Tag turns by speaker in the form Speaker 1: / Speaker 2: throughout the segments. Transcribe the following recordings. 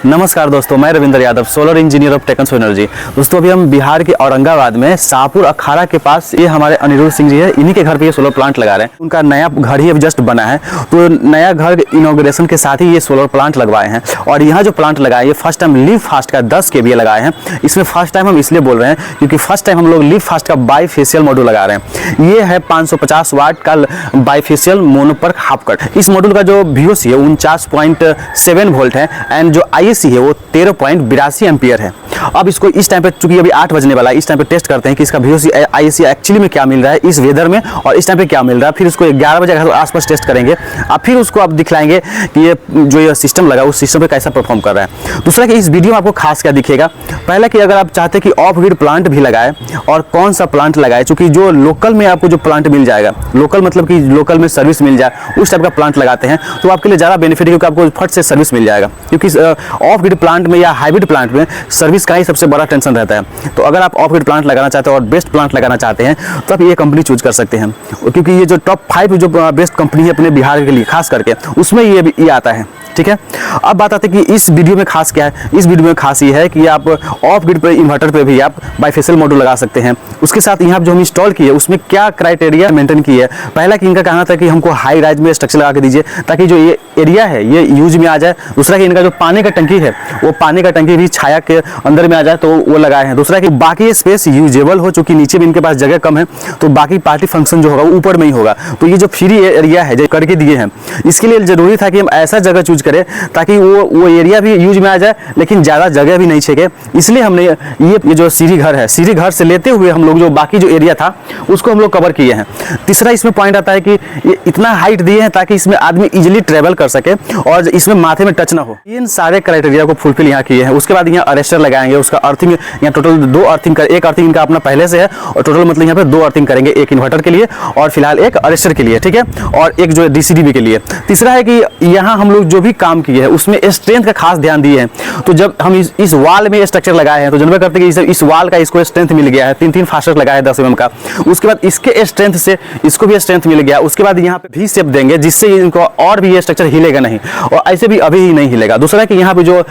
Speaker 1: नमस्कार दोस्तों, मैं Ravindra Yadav, solar engineer of टेक्न एनर्जी। दोस्तों अभी हम बिहार के औरंगाबाद में शाहपुर अखाड़ा के पास, ये हमारे अनिरुद्ध सिंह जी है, इन्हीं के घर पे ये सोलर प्लांट लगा रहे हैं। उनका नया घर ही अभी जस्ट बना है, तो नया घर इनॉग्रेशन के साथ ही ये सोलर प्लांट लगवाए हैं। और यहाँ जो प्लांट लगाए ये फर्स्ट टाइम लिव फास्ट का 10 kVA लगाए हैं। इसमें फर्स्ट टाइम हम इसलिए बोल रहे हैं क्योंकि फर्स्ट टाइम हम लोग लिव फास्ट का बाईफेशियल मॉड्यूल लगा रहे हैं। ये है 550 वाट का बाईफेशियल मोनोपर्क हाफ कट। इस मॉड्यूल का जो VOC है 49.7 वोल्ट है एंड जो ISC है वो 13.82 एम्पियर है। अब इसको इस टाइम पे, चूंकि अभी 8 बजने वाला है, इस टाइम पे टेस्ट करते हैं कि इसका VOC ISC एक्चुअली में क्या मिल रहा है इस वेदर में और इस टाइम पे क्या मिल रहा है। फिर इसको 11 बजे के आसपास टेस्ट करेंगे और फिर उसको आप दिखलाएंगे कि ये जो ये सिस्टम लगा उस सिस्टम पे कैसा परफॉर्म कर रहा है। दूसरा कि इस वीडियो में आपको खास क्या दिखेगा, पहला कि अगर आप चाहते हैं कि ऑफ ग्रिड प्लांट भी लगाए और कौन सा प्लांट लगाए, चूंकि जो लोकल में आपको जो प्लांट मिल जाएगा, लोकल मतलब कि लोकल में सर्विस मिल जाए, उस टाइप का प्लांट लगाते हैं तो आपके लिए ज़्यादा बेनिफिट है, क्योंकि आपको फट से सर्विस मिल जाएगा। क्योंकि ऑफ ग्रिड प्लांट में या हाइब्रिड प्लांट में सर्विस का ही सबसे बड़ा टेंशन रहता है। तो अगर आप ऑफ ग्रिड प्लांट लगाना चाहते हैं और बेस्ट प्लांट लगाना चाहते हैं तो आप ये कंपनी चूज कर सकते हैं, क्योंकि ये जो टॉप 5 जो बेस्ट कंपनी है अपने बिहार के लिए खास करके, उसमें ये आता है। ठीक है, अब बात आती है कि इस वीडियो में खास क्या है। इस वीडियो में खास ये है कि आप ऑफ ग्रिड पे इन्वर्टर पे भी आप बाईफेशियल मॉड्यूल लगा सकते हैं। उसके साथ यहाँ जो हम इंस्टॉल किए उसमें क्या क्राइटेरिया मेंटेन की है। पहला कि इनका कहना था कि हमको हाई राइज में स्ट्रक्चर लगा के दीजिए ताकि जो ये एरिया है ये यूज में आ जाए। दूसरा कि इनका जो पानी का टंकी है वो पानी का टंकी भी छाया के अंदर में आ जाए, तो वो लगाए हैं। दूसरा कि बाकी स्पेस यूजेबल हो, चूंकि नीचे भी इनके पास जगह कम है तो बाकी पार्टी फंक्शन जो होगा वो ऊपर में ही होगा। तो ये जो फ्री एरिया है जो करके दिए हैं, इसके लिए जरूरी था कि हम ऐसा जगह चूज करें ताकि वो एरिया भी यूज में आ जाए लेकिन ज़्यादा जगह भी नहीं छेके। इसलिए हमने ये जो सीढ़ी घर है, सीढ़ी घर से लेते हुए हम लोग जो बाकी जो एरिया था उसको हम लोग कवर किए हैं। तीसरा इसमें पॉइंट आता है कि ये इतना हाइट दिए हैं ताकि इसमें आदमी इजीली ट्रेवल कर सके और इसमें माथे में टच ना हो। इन सारे क्राइटेरिया को फुलफिल यहाँ किए हैं। उसके बाद यहाँ अरेस्टर लगाएंगे, उसका अर्थिंग यहाँ टोटल 2 अर्थिंग कर, एक अर्थिंग इनका अपना पहले से है और टोटल मतलब यहाँ पे 2 अर्थिंग करेंगे, एक इन्वर्टर के लिए और फिलहाल एक अरेस्टर के लिए, ठीक है, और एक जो DCDB के लिए। तीसरा है कि यहाँ हम लोग जो भी काम किए हैं उसमें स्ट्रेंथ का खास ध्यान दिए हैं। तो जब हम इस वॉल में स्ट्रक्चर लगाए हैं तो जनवे करते हैं कि इस वॉल का इसको स्ट्रेंथ मिल गया है, 3 फास्टर लगाया है 10 mm का। उसके बाद इसके स्ट्रेंथ से इसको भी स्ट्रेंथ मिल गया। उसके बाद यहाँ पे V शेप देंगे जिससे इनको और भी ये स्ट्रक्चर हिलेगा नहीं और ऐसे भी अभी ही नहीं हिलेगा। दूसरा कि यहाँ पे जो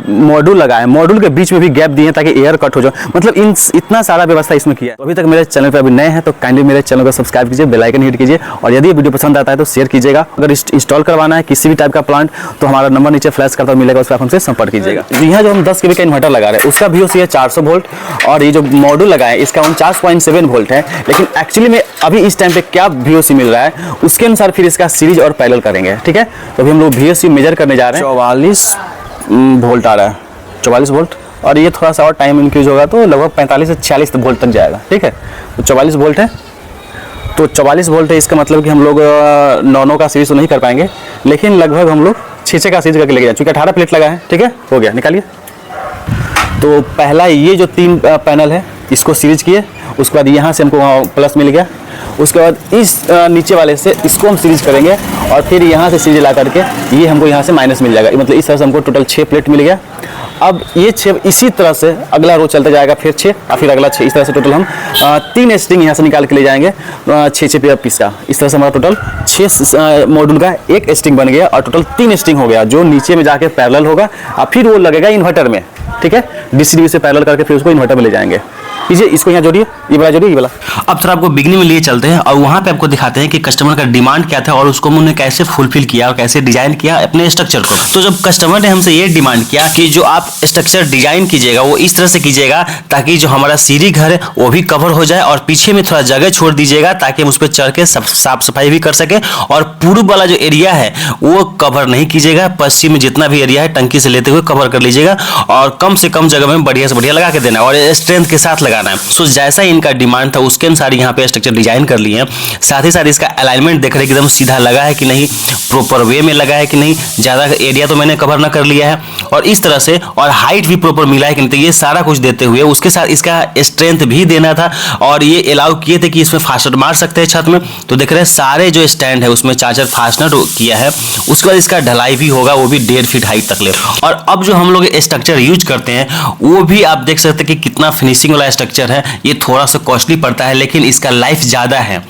Speaker 1: मॉड्यूल लगा है, मॉड्यूल के बीच में भी गैप दिए ताकि एयर कट हो जाए, मतलब इतना सारा व्यवस्था इसमें किया है। तो अभी तक मेरे चैनल पर अभी नए हैं तो काइंडली मेरे चैनल को सब्सक्राइब कीजिए, बेल आइकन हिट कीजिए और यदि वीडियो पसंद आता है तो शेयर कीजिएगा। अगर इंस्टॉल करवाना है किसी भी टाइप का प्लांट तो हमारा नंबर नीचे फ्लैश करता मिलेगा, उस पर आप हमसे संपर्क कीजिएगा। यहाँ जो हम 10 kV का इन्वर्टर लगा रहे हैं उसका VOC है 400 वोल्ट और ये जो मॉड्यूल लगाए इसका 49.7 वोल्ट है। लेकिन एक्चुअली में अभी इस टाइम पे क्या VOC मिल रहा है उसके अनुसार फिर इसका सीरीज और पैरेलल करेंगे। ठीक है, तो अभी हम लोग VOC मेजर करने जा रहे हैं। 44 वोल्ट आ रहा है, 44 वोल्ट, और ये थोड़ा सा और टाइम इंक्रीज होगा तो लगभग 45 से 46 वोल्ट तक जाएगा। ठीक है, तो 44 वोल्ट है, तो 44 वोल्ट है। इसका मतलब कि हम लोग 9 का सीरीज तो नहीं कर पाएंगे लेकिन लगभग हम लोग 6 का सीरीज करके लेके जाए, चूँकि 18 प्लेट लगा है। ठीक है, हो गया, निकालिए। तो पहला ये जो 3 पैनल है इसको सीरीज किए, उसके बाद यहाँ से हमको प्लस मिल गया, उसके बाद इस नीचे वाले से इसको हम सीरीज करेंगे और फिर यहाँ से सीरीज ला करके ये हमको यहाँ से माइनस मिल जाएगा। मतलब इस तरह से हमको टोटल 6 प्लेट मिल गया। अब ये 6 इसी तरह से अगला रो चलता जाएगा, फिर 6 और फिर अगला 6, इस तरह से टोटल हम 3 स्ट्रिंग यहाँ से निकाल के ले जाएंगे 6 पीस का। इस तरह से हमारा टोटल 6 मॉड्यूल का एक स्ट्रिंग बन गया और टोटल 3 स्ट्रिंग हो गया जो नीचे में जाके पैरेलल होगा और फिर वो लगेगा इन्वर्टर में। ठीक है, DCDB से पैरेलल करके फिर उसको इन्वर्टर में ले जाएंगे। कीजिए, इसको यहाँ जोड़िए, ये वाला जोड़िए, ये वाला।
Speaker 2: अब थोड़ा आपको बिगनिंग में लिए चलते हैं और वहाँ पे आपको दिखाते हैं कि कस्टमर का डिमांड क्या था और उसको उन्होंने कैसे फुलफिल किया और कैसे डिजाइन किया अपने स्ट्रक्चर को। तो जब कस्टमर ने हमसे ये डिमांड किया कि जो आप स्ट्रक्चर डिजाइन कीजिएगा वो इस तरह से कीजिएगा ताकि जो हमारा सीढ़ी घर है वो भी कवर हो जाए और पीछे में थोड़ा जगह छोड़ दीजिएगा ताकि हम उस पर चढ़ के साफ सफाई भी कर सके, और पूर्व वाला जो एरिया है वो कवर नहीं कीजिएगा, पश्चिम में जितना भी एरिया है टंकी से लेते हुए कवर कर लीजिएगा और कम से कम जगह में बढ़िया से बढ़िया लगा के देना और स्ट्रेंथ के साथ लगाना है। सो जैसा इनका डिमांड था उसके अनुसार यहाँ पे स्ट्रक्चर डिजाइन कर लिए हैं। साथ ही साथ इसका अलाइनमेंट देख रहे हैं एकदम सीधा लगा है कि नहीं, प्रॉपर वे में लगा है कि नहीं, ज़्यादा एरिया तो मैंने कवर ना कर लिया है और इस तरह से, और हाइट भी प्रॉपर मिला है कि नहीं। तो ये सारा कुछ देते हुए उसके साथ इसका स्ट्रेंथ भी देना था और ये अलाउ किए थे कि इसमें फास्टनर मार सकते हैं छत में। तो देख रहे हैं सारे जो स्टैंड है उसमें 4 फास्टनर किया है। उसके बाद इसका ढलाई भी होगा, वो भी 1.5 फीट हाइट तक ले। और अब जो हम लोग स्ट्रक्चर यूज करते हैं वो भी आप देख सकते हैं कि कितना फिनिशिंग वाला स्ट्रक्चर स्ट्रक्चर है ये थोड़ा सा कॉस्टली पड़ता है, लेकिन इसका लाइफ ज़्यादा है।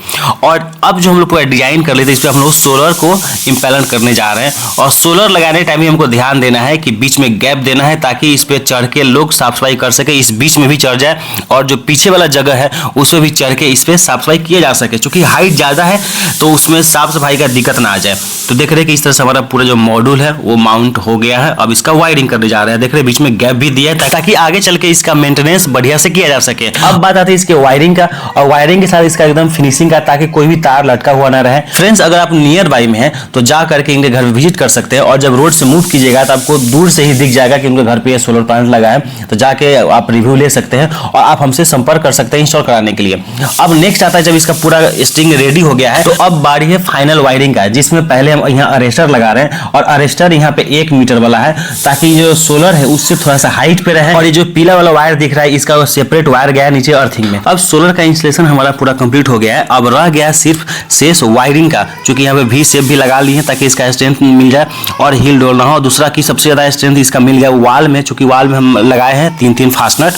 Speaker 2: और अब जो हम लोग पूरा डिजाइन कर लेते हैं, इस पर हम लोग सोलर को इम्पेलेंट करने जा रहे हैं। और सोलर लगाने टाइम में हमको ध्यान देना है कि बीच में गैप देना है, ताकि इस पर चढ़ के लोग साफ सफाई कर सके, इस बीच में भी चढ़ जाए, और जो पीछे वाला जगह है उसमें भी चढ़ के इस पर साफ सफाई किया जा सके। चूंकि हाइट ज़्यादा है तो उसमें साफ सफाई का दिक्कत ना आ जाए। तो देख रहे हैं कि इस तरह से हमारा पूरा जो मॉड्यूल है वो माउंट हो गया है। अब इसका वायरिंग करने जा रहे हैं। देख रहे हैं बीच में गैप भी दिया है ताकि आगे चल के इसका मेंटेनेंस बढ़िया से किया जा सके। अब बात आती है इसके वायरिंग का, और वायरिंग के साथ इसका एकदम फिनिशिंग का, ताकि कोई भी तार लटका हुआ ना रहे। फ्रेंड्स, अगर आप नियर बाई में हैं तो जा करके इनके घर विजिट कर सकते हैं, और जब रोड से मूव कीजिएगा तो आपको दूर से ही दिख जाएगा कि उनके घर पे सोलर प्लांट लगा है। तो जाके आप रिव्यू ले सकते हैं और आप हमसे संपर्क कर सकते हैं इंस्टॉल कराने के लिए। अब नेक्स्ट आता है, जब इसका पूरा स्ट्रिंग रेडी हो गया है तो अब बारी है फाइनल वायरिंग का, जिसमें पहले हम यहाँ अरेस्टर लगा रहे हैं। और अरेस्टर यहाँ पे 1 मीटर वाला है, ताकि जो सोलर है उससे थोड़ा सा हाइट पे रहे। और ये जो पीला वाला वायर दिख रहा है इसका सेपरेट वायर गया है नीचे अर्थिंग में। अब सोलर का इंस्टॉलेशन हमारा पूरा कंप्लीट हो गया है। अब रह गया सिर्फ शेष वायरिंग का, क्योंकि यहाँ पे वी शेप भी लगा ली है ताकि इसका स्ट्रेंथ मिल जाए और हिल डोल ना हो। दूसरा की सबसे ज्यादा स्ट्रेंथ इसका मिल गया वाल में, चूंकि वाल में हम लगाए हैं 3-3 फास्टनर,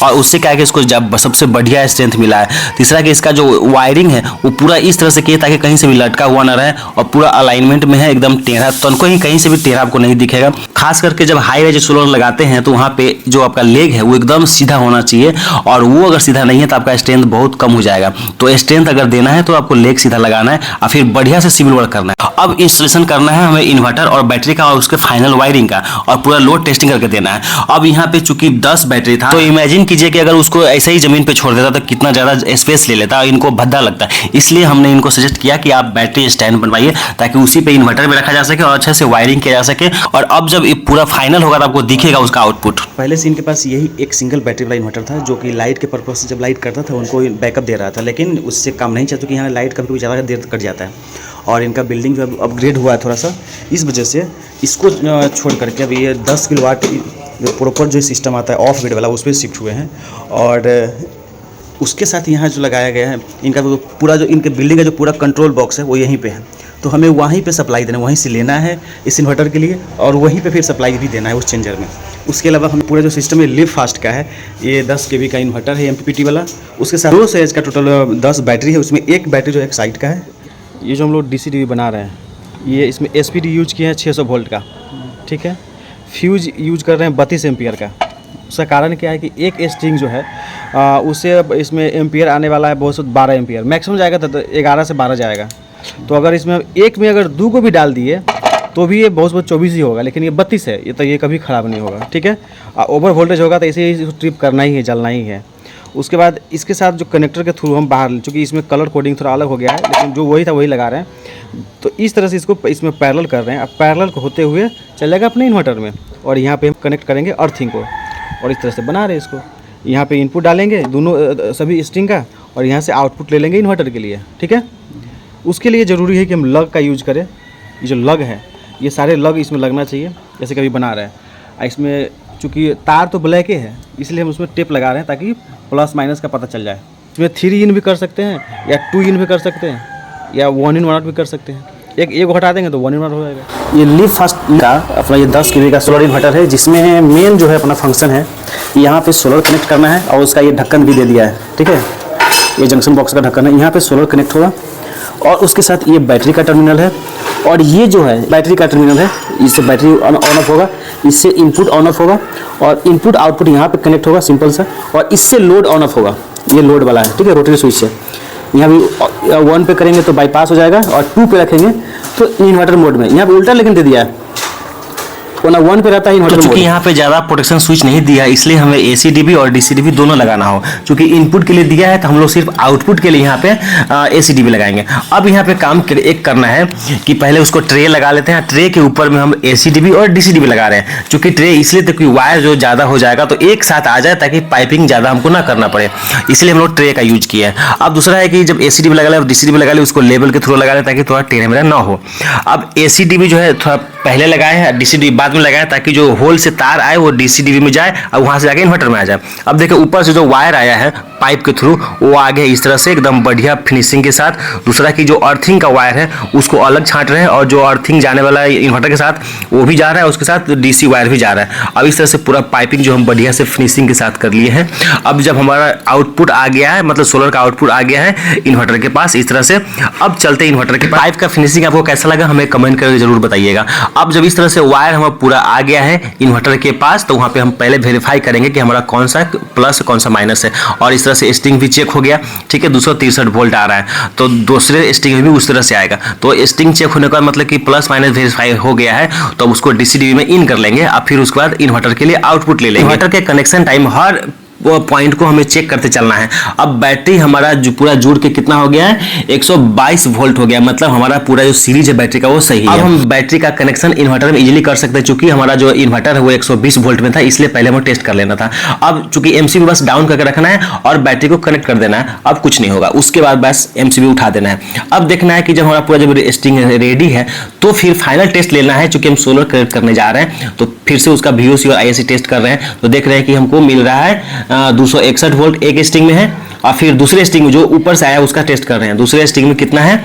Speaker 2: और उससे क्या है कि इसको सबसे बढ़िया स्ट्रेंथ मिला है। तीसरा कि इसका जो वायरिंग है वो पूरा इस तरह से किया ताकि कहीं से भी लटका हुआ ना रहे, और पूरा अलाइनमेंट में है, एकदम टेढ़ा, तनको ही कहीं से भी टेढ़ा आपको नहीं दिखेगा। खास करके जब हाई रेंज सोलर लगाते हैं तो वहाँ पे जो आपका लेग है वो एकदम सीधा होना चाहिए, और वो अगर सीधा नहीं है तो आपका स्ट्रेंथ बहुत कम हो जाएगा। तो स्ट्रेंथ अगर देना है तो आपको लेग सीधा लगाना है और फिर बढ़िया से सिविल वर्क करना है। अब इंस्टॉलेशन करना है हमें इन्वर्टर और बैटरी का, और उसके फाइनल वायरिंग का, और पूरा लोड टेस्टिंग करके देना है। अब यहाँ पे चूंकि 10 बैटरी था, तो इमेजिन कीजिए कि अगर उसको ऐसे ही जमीन पे छोड़ देता तो कितना ज्यादा स्पेस ले लेता, इनको भद्दा लगता है। इसलिए हमने इनको सजेस्ट किया कि आप बैटरी स्टैंड बनवाइए, ताकि उसी पे इन्वर्टर भी रखा जा सके और अच्छे से वायरिंग किया जा सके। और अब जब ये पूरा फाइनल होगा तो आपको दिखेगा उसका आउटपुट।
Speaker 1: पहले से इनके पास यही एक सिंगल बैटरी वाला इन्वर्टर था, जो कि लाइट के पर्पज से जब लाइट करता था उनको बैकअप दे रहा था, लेकिन उससे काम नहीं चलता, क्योंकि यहाँ लाइट कभी कभी ज़्यादा देर कट जाता है। और इनका बिल्डिंग जो अपग्रेड हुआ है थोड़ा सा, इस वजह से इसको छोड़ करके अभी ये 10 किलोवाट जो प्रॉपर जो सिस्टम आता है ऑफ ग्रिड वाला, उस पर शिफ्ट हुए हैं। और उसके साथ यहाँ जो लगाया गया है इनका पूरा, जो इनके बिल्डिंग का जो पूरा कंट्रोल बॉक्स है वो यहीं पे है। तो हमें वहीं पे सप्लाई देना है, वहीं से लेना है इस इन्वर्टर के लिए, और वहीं पे फिर सप्लाई भी देना है उस चेंजर में। उसके अलावा हमें पूरा जो सिस्टम है लिव फास्ट का है, ये 10 kV का इन्वर्टर है MPPT वाला। उसके साथ 2 साइज का टोटल 10 बैटरी है, उसमें एक बैटरी जो एक साइड का है। ये जो हम लोग DC-DB बना रहे हैं, ये इसमें SPD यूज किए हैं 600 वोल्ट का, ठीक है। फ्यूज यूज कर रहे हैं 32 एम्पियर का। उसका कारण क्या है कि एक स्ट्रिंग जो है उससे इसमें एम्पियर आने वाला है बहुत 12 एम्पियर मैक्सिमम जाएगा, तो 11 से 12 जाएगा। तो अगर इसमें एक में अगर 2 को भी डाल दिए तो भी ये बहुत 24 ही होगा, लेकिन ये 32 है, ये तो ये कभी ख़राब नहीं होगा, ठीक है। ओवर वोल्टेज होगा तो इसे ही ट्रिप करना ही है, जलना ही है। उसके बाद इसके साथ जो कनेक्टर के थ्रू हम बाहर, चूँकि इसमें कलर कोडिंग थोड़ा अलग हो गया है, लेकिन जो वही था वही लगा रहे हैं। तो इस तरह से इसको इसमें पैरेलल कर रहे हैं। अब पैरेलल होते हुए चलेगा अपने इन्वर्टर में, और यहाँ पे हम कनेक्ट करेंगे अर्थिंग को, और इस तरह से बना रहे हैं इसको। यहाँ पे इनपुट डालेंगे दोनों सभी स्ट्रिंग का, और यहाँ से आउटपुट ले लेंगे इन्वर्टर के लिए, ठीक है। उसके लिए ज़रूरी है कि हम लग का यूज करें। ये जो लग है, ये सारे लग इसमें लगना चाहिए, जैसे कभी बना रहे हैं। इसमें चूँकि तार तो ब्लैक ही है, इसलिए हम उसमें टेप लगा रहे हैं ताकि प्लस माइनस का पता चल जाए। इसमें 3 इन भी कर सकते हैं, या 2 इन भी कर सकते हैं, या 1 in 1 out भी कर सकते हैं। एक हटा देंगे तो 1 in 1 हो जाएगा। ये लिव फास्ट का अपना ये 10 kV का सोलर इन्वर्टर है, जिसमें मेन जो है अपना फंक्शन है, यहाँ पे सोलर कनेक्ट करना है, और उसका ये ढक्कन भी दे दिया है, ठीक है। ये जंक्शन बॉक्स का ढक्कन है, यहाँ पे सोलर कनेक्ट होगा, और उसके साथ ये बैटरी का टर्मिनल है, और ये जो है बैटरी का टर्मिनल है, इससे बैटरी ऑन ऑफ होगा, इससे इनपुट ऑन ऑफ होगा, और इनपुट आउटपुट यहाँ पे कनेक्ट होगा सिंपल सा, और इससे लोड ऑन ऑफ होगा। ये लोड वाला है, ठीक है, रोटरी स्विच से। यहाँ भी 1 पे करेंगे तो बाईपास हो जाएगा, और 2 पे रखेंगे तो इन्वर्टर मोड में। यहाँ पे उल्टा लेकिन दे दिया है, वो ना 1 पे रहता है इन्वर्टर।
Speaker 2: तो चूंकि यहाँ पे ज़्यादा प्रोटेक्शन स्विच नहीं दिया, इसलिए हमें AC-DB और DC-DB दोनों लगाना हो। चूंकि इनपुट के लिए दिया है तो हम लोग सिर्फ आउटपुट के लिए यहाँ पे AC-DB लगाएंगे। अब यहाँ पे काम एक करना है कि पहले उसको ट्रे लगा लेते हैं। ट्रे के ऊपर में हम AC-DB और DC-DB लगा रहे हैं। चूंकि ट्रे इसलिए तो कि वायर जो ज़्यादा हो जाएगा तो एक साथ आ जाए, ताकि पाइपिंग ज़्यादा हमको ना करना पड़े, इसलिए हम लोग ट्रे का यूज किया है। अब दूसरा है कि जब AC-DB लगा ले और DC-DB लगा ले, उसको लेबल के थ्रू लगा ले, ताकि थोड़ा टेढ़ा मेढ़ा ना हो। अब AC-DB जो है थोड़ा पहले लगाए हैं, DC-DB बाद में लगाए, ताकि जो होल से तार आए वो DC-DB में जाए और वहां से जाके इन्वर्टर में आ जाए। अब देखिए ऊपर से जो वायर आया है पाइप के थ्रू, वो आगे इस तरह से एकदम बढ़िया फिनिशिंग के साथ। दूसरा कि जो अर्थिंग का वायर है उसको अलग छांट रहे हैं, और जो अर्थिंग जाने वाला है इन्वर्टर के साथ वो भी जा रहा है, उसके साथ DC वायर भी जा रहा है। अब इस तरह से पूरा पाइपिंग जो हम बढ़िया से फिनिशिंग के साथ कर लिए हैं। अब जब हमारा आउटपुट आ गया है, मतलब सोलर का आउटपुट आ गया है इन्वर्टर के पास इस तरह से। अब चलते हैं इन्वर्टर के पास। पाइप का फिनिशिंग आपको कैसा लगा हमें कमेंट करके जरूर बताइएगा। अब जब इस तरह से वायर हमारा पूरा आ गया है इन्वर्टर के पास, तो वहाँ पे हम पहले वेरीफाई करेंगे कि हमारा कौन सा प्लस कौन सा माइनस है। और इस तरह से स्टिंग भी चेक हो गया, ठीक है, 263 वोल्ट आ रहा है, तो दूसरे स्टिंग में भी उस तरह से आएगा। तो स्टिंग चेक होने का मतलब कि प्लस माइनस वेरीफाई हो गया है, तो अब उसको डीसी-डीवी में इन कर लेंगे। अब फिर उसके बाद इन्वर्टर के लिए आउटपुट ले लेंगे। इन्वर्टर के कनेक्शन टाइम हर वो पॉइंट को हमें चेक करते चलना है। अब बैटरी हमारा जो पूरा जुड़ के कितना हो गया है, 122 वोल्ट हो गया, मतलब हमारा पूरा जो सीरीज है बैटरी का वो सही है। अब हम बैटरी का कनेक्शन इन्वर्टर में इजीली कर सकते हैं, चूंकि हमारा जो इन्वर्टर है वो 120 वोल्ट में था, इसलिए पहले हमें टेस्ट कर लेना था। अब चूंकि एमसीबी बस डाउन करके रखना है और बैटरी को कनेक्ट कर देना है, अब कुछ नहीं होगा। उसके बाद बस एमसीबी उठा देना है। अब देखना है कि जब हमारा पूरा जब स्टिंग रेडी है तो फिर फाइनल टेस्ट लेना है। चूंकि हम सोलर कनेक्ट करने जा रहे हैं तो फिर से उसका VOC और ISC टेस्ट कर रहे हैं, तो देख रहे हैं कि हमको मिल रहा है 261 वोल्ट एक स्टिंग में है, और फिर दूसरे स्टिंग में जो ऊपर से आया उसका टेस्ट कर रहे हैं। दूसरे स्टिंग में कितना है,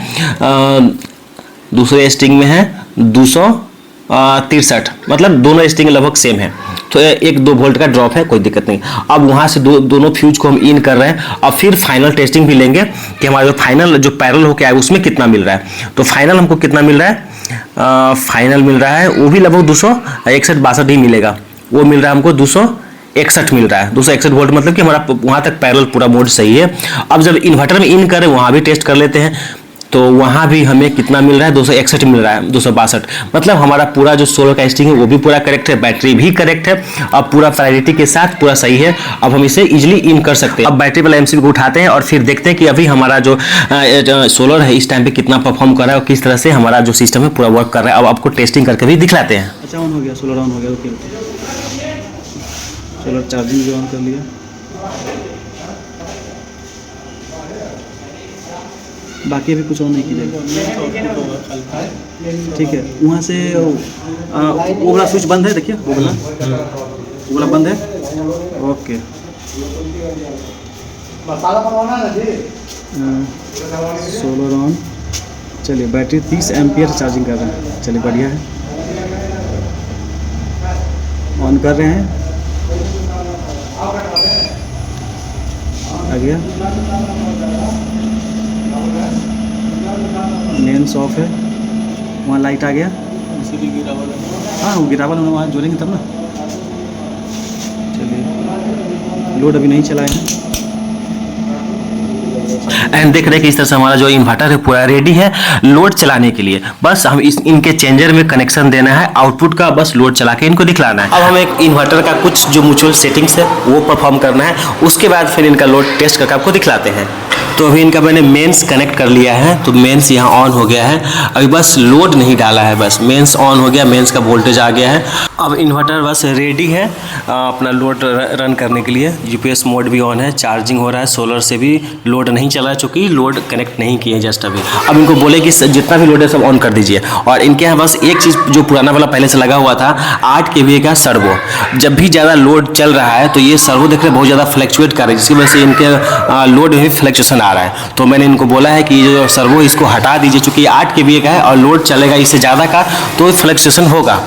Speaker 2: दूसरे स्टिंग में है 263, मतलब दोनों स्टिंग लगभग सेम है, तो 1-2 वोल्ट का ड्रॉप है, कोई दिक्कत नहीं। अब वहाँ से दोनों फ्यूज को हम इन कर रहे हैं। अब फिर फाइनल टेस्टिंग भी लेंगे कि हमारा जो फाइनल जो पैरेलल होके आया उसमें कितना मिल रहा है। तो फाइनल हमको कितना मिल रहा है, फाइनल मिल रहा है वो भी लगभग 261-62 ही मिलेगा। वो मिल रहा है हमको 261 मिल रहा है, 261 वोल्ट, मतलब कि हमारा वहाँ तक पैरेलल पूरा मोड सही है। अब जब इन्वर्टर में इन करें वहाँ भी टेस्ट कर लेते हैं, तो वहाँ भी हमें कितना मिल रहा है, 261 मिल रहा है, 262, मतलब हमारा पूरा जो सोलर का स्टिंग है वो भी पूरा करेक्ट है, बैटरी भी करेक्ट है, अब पूरा प्रायोरिटी के साथ पूरा सही है। अब हम इसे इजीली इन कर सकते हैं। अब बैटरी वाला एमसीबी को उठाते हैं और फिर देखते हैं कि अभी हमारा जो सोलर है इस टाइम पे कितना परफॉर्म कर रहा है और किस तरह से हमारा जो सिस्टम है पूरा वर्क कर रहा है। अब आपको टेस्टिंग करके भी दिखलाते हैं।
Speaker 1: अच्छा, ऑन हो गया, सोलर ऑन हो गया, ओके। सोलर चार्जिंग भी ऑन कर लिया। बाकी अभी कुछ और नहीं कीजिएगा, ठीक है। वहाँ से वो वाला स्विच बंद है, देखिए वो वाला बंद है, ओके। सोलर ऑन, चलिए बैटरी 30 एम्पियर चार्जिंग कर रहे हैं, चलिए बढ़िया है। ऑन कर रहे हैं, आ गया। मेन्स ऑफ है, वहाँ लाइट आ गया। हाँ वो गिरावल वहाँ जोड़ेंगे तब ना। चलिए, लोड अभी नहीं चलाए हैं।
Speaker 2: एंड देख रहे हैं कि इस तरह से हमारा जो इन्वर्टर है पूरा रेडी है लोड चलाने के लिए। बस हम इनके चेंजर में कनेक्शन देना है, आउटपुट का बस लोड चला के इनको दिखलाना है। अब हमें एक इन्वर्टर का कुछ जो म्यूचुअल सेटिंग्स है वो परफॉर्म करना है, उसके बाद फिर इनका लोड टेस्ट करके आपको दिखलाते हैं। तो अभी इनका मैंने मेंस कनेक्ट कर लिया है, तो मेंस यहाँ ऑन हो गया है। अभी बस लोड नहीं डाला है, बस मेंस ऑन हो गया, मेंस का वोल्टेज आ गया है। अब इन्वर्टर बस रेडी है अपना लोड रन करने के लिए। यूपीएस मोड भी ऑन है, चार्जिंग हो रहा है, सोलर से भी लोड नहीं चला है चूँकि लोड कनेक्ट नहीं किए जस्ट अभी। अब इनको बोले कि जितना भी लोड है सब ऑन कर दीजिए। और इनके यहाँ बस एक चीज़ जो पुराना वाला पहले से लगा हुआ था 8 kVA का सर्वो, जब भी ज़्यादा लोड चल रहा है तो ये सर्वो देख रहे बहुत ज़्यादा फ्लैक्चुएट कर रहा है, जिसकी वजह से इनके लोड में भी फ्लैक्चुएशन आ रहा है। तो मैंने इनको बोला है कि ये जो सर्वो इसको हटा दीजिए, चूँकि 8 kVA का है और लोड चलेगा इससे ज़्यादा का तो फ्लक्चुएशन होगा।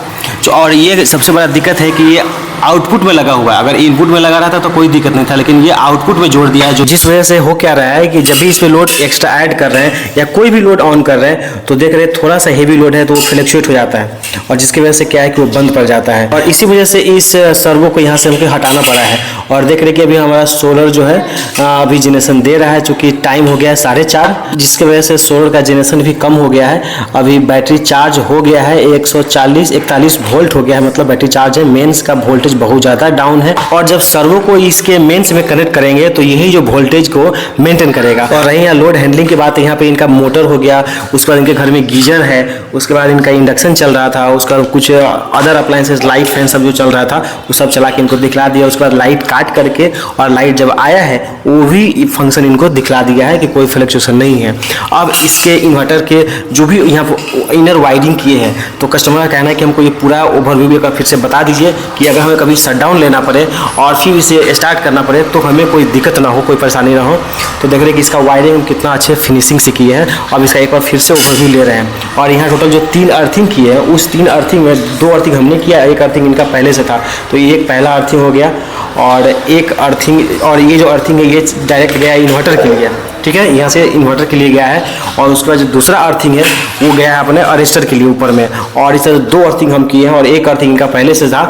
Speaker 2: और ये सबसे बड़ा दिक्कत है कि ये आउटपुट में लगा हुआ है, अगर इनपुट में लगा रहता तो कोई दिक्कत नहीं था, लेकिन ये आउटपुट में जोड़ दिया है, जो जिस वजह से हो क्या रहा है कि जब भी इसमें लोड एक्स्ट्रा ऐड कर रहे हैं या कोई भी लोड ऑन कर रहे हैं तो देख रहे हैं थोड़ा सा हेवी लोड है तो वो फ्लक्चुएट हो जाता है, और जिसकी वजह से क्या है कि वो बंद पड़ जाता है। और इसी वजह से इस सर्वो को यहाँ से हमको हटाना पड़ा है। और देख रहे कि अभी हमारा सोलर जो है अभी जनरेशन दे रहा है, चूँकि टाइम हो गया है 4:30, जिसकी वजह से सोलर का जनरेशन भी कम हो गया है। अभी बैटरी चार्ज हो गया है 141 वोल्ट हो गया है, मतलब बैटरी चार्ज है। मेंस का वोल्टेज बहुत ज़्यादा डाउन है, और जब सर्वो को इसके मेंस में कनेक्ट करेंगे तो यही जो वोल्टेज को मेंटेन करेगा। और रही यहाँ लोड हैंडलिंग की बात, यहाँ पे इनका मोटर हो गया, उसके बाद इनके घर में गीजर है, उसके बाद इनका इंडक्शन चल रहा था, उसका कुछ अदर अप्लायंसेस लाइट फैन सब जो चल रहा था वो सब चला के इनको दिखला दिया। उसके बाद लाइट काट करके और लाइट जब आया है वो भी फंक्शन इनको दिखला दिया है कि कोई फ्लक्चुएशन नहीं है। अब इसके इन्वर्टर के जो भी यहाँ पर इनर वायरिंग किए हैं तो कस्टमर का कहना है कि हमको ये
Speaker 3: पूरा ओवरव्यू का फिर से बता दीजिए कि अगर हमें कभी शटडाउन लेना पड़े और फिर इसे स्टार्ट करना पड़े तो हमें कोई दिक्कत ना हो, कोई परेशानी ना हो। तो देख रहे हैं कि इसका वायरिंग हम कितना अच्छे फिनिशिंग से किए हैं। अब इसका एक बार फिर से ओवरव्यू ले रहे हैं। और यहाँ टोटल जो 3 अर्थिंग किए हैं, उस 3 अर्थिंग में 2 अर्थिंग हमने किया, एक अर्थिंग इनका पहले से था, तो ये एक पहला अर्थिंग हो गया। और एक अर्थिंग, और ये जो अर्थिंग है ये डायरेक्ट गया इन्वर्टर के लिए, ठीक है, यहाँ से इन्वर्टर के लिए गया है। और उसके बाद जो दूसरा अर्थिंग है वो गया है अपने अरेस्टर के लिए ऊपर में। और इस तरह 2 अर्थिंग हम किए हैं और एक अर्थिंग इनका पहले से था,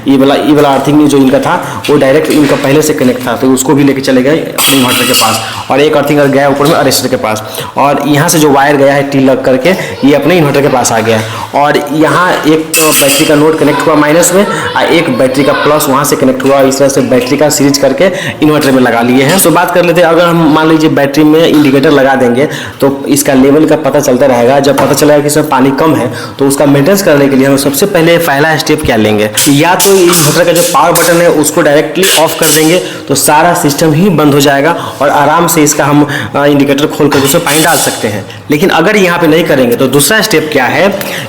Speaker 3: ये वाला अर्थिंग जो इनका था वो डायरेक्ट इनका पहले से कनेक्ट था, तो उसको भी लेके चले गए अपने इन्वर्टर के पास। और एक अर्थिंग गया ऊपर में अरेस्टर के पास। और यहाँ से जो वायर गया है टी लग करके ये अपने इन्वर्टर के पास आ गया है। और यहाँ एक तो बैटरी का नोड कनेक्ट हुआ माइनस में और एक बैटरी का प्लस वहाँ से कनेक्ट हुआ। इस तरह से बैटरी का सीरीज करके इन्वर्टर में लगा लिए हैं। तो बात कर लेते हैं, अगर हम मान लीजिए बैटरी में इंडिकेटर लगा देंगे तो इसका लेवल का पता चलता रहेगा। जब पता चलेगा कि इसमें पानी कम है तो उसका मेंटेनेंस करने के लिए हम सबसे पहले पहला स्टेप क्या लेंगे, या तो इन्वर्टर का जो पावर बटन है उसको डायरेक्टली ऑफ कर देंगे तो सारा सिस्टम ही बंद हो जाएगा और आराम से इसका हम इंडिकेटर खोल कर उसमें पानी डाल सकते हैं। लेकिन अगर यहाँ पे नहीं करेंगे तो दूसरा स्टेप क्या है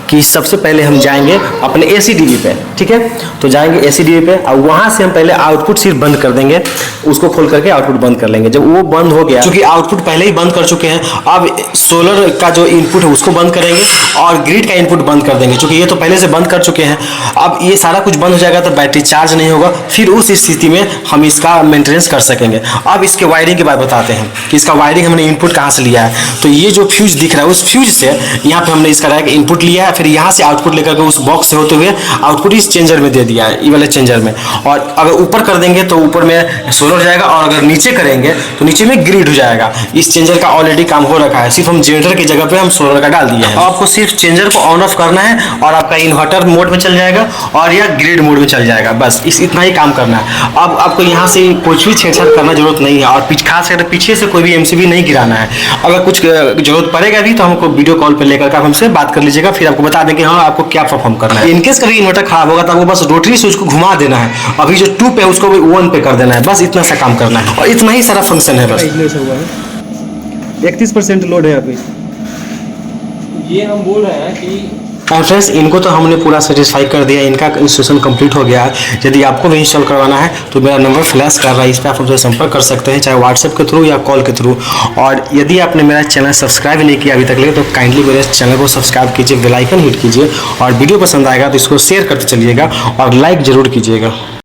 Speaker 3: कि सबसे पहले हम जाएंगे अपने ACDB पे, ठीक है, तो जाएंगे ACDB पे और वहाँ से हम पहले आउटपुट सिर्फ बंद कर देंगे, उसको खोल करके आउटपुट बंद कर लेंगे। जब वो बंद हो गया, क्योंकि आउटपुट पहले ही बंद कर चुके हैं, अब सोलर का जो इनपुट है उसको बंद करेंगे और ग्रिड का इनपुट बंद कर देंगे, क्योंकि ये तो पहले से बंद कर चुके हैं। अब ये सारा कुछ बंद हो जाएगा तो बैटरी चार्ज नहीं होगा, फिर उस स्थिति में हम इसका मेंटेनेंस कर सकेंगे। अब इसके वायरिंग की बात बताते हैं कि इसका वायरिंग हमने इनपुट कहाँ से लिया है। तो ये जो फ्यूज दिख रहा है उस फ्यूज से यहाँ पे हमने इसका डायरेक्ट इनपुट लिया है, फिर यहाँ से आउटपुट लेकर के उस बॉक्स से होते हुए आउटपुट इस चेंजर में दे दिया है, ये वाले चेंजर में। और अगर ऊपर कर देंगे तो ऊपर में सोलर हो जाएगा और अगर नीचे करेंगे तो नीचे में ग्रिड हो जाएगा। इस चेंजर का ऑलरेडी काम हो रखा है, सिर्फ हम जनरेटर की जगह पे हम सोलर का डाल दिए हैं। आपको सिर्फ चेंजर को ऑन ऑफ करना है और आपका इन्वर्टर मोड में चल जाएगा और या ग्रिड मोड में चल जाएगा, बस इतना ही काम करना है। अब आपको यहाँ से कुछ भी छेड़छाड़ करना जरूरत नहीं है और खास करके पीछे से कोई भी MCB नहीं गिराना है। अगर कुछ जरूरत पड़ेगा भी तो हमको वीडियो कॉल पे लेकर आप हमसे बात कर लीजिएगा, फिर आपको बता देंगे हाँ आपको क्या परफॉर्म करना है। इनकेस कभी इन्वर्टर खराब होगा तो आपको बस रोटरी स्विच को घुमा देना है, अभी जो 2 पे उसको 1 पे कर देना है, बस इतना सा काम करना है और इतना ही सारा फंक्शन है। बस
Speaker 4: 31% लोड है अभी।
Speaker 3: ये हम बोल रहे हैं कि फ्रेंड्स इनको तो हमने पूरा सेटिस्फाई कर दिया, इनका इंस्टॉलेशन कंप्लीट हो गया है। यदि आपको भी इंस्टॉल करवाना है तो मेरा नंबर फ्लैश कर रहा है, इस पर आप हमसे संपर्क कर सकते हैं, चाहे व्हाट्सएप के थ्रू या कॉल के थ्रू। और यदि आपने मेरा चैनल सब्सक्राइब नहीं किया अभी तक ले तो काइंडली मेरे चैनल को सब्सक्राइब कीजिए, बेल आइकन हिट कीजिए और वीडियो पसंद आएगा तो इसको शेयर करते चलिएगा और लाइक जरूर कीजिएगा।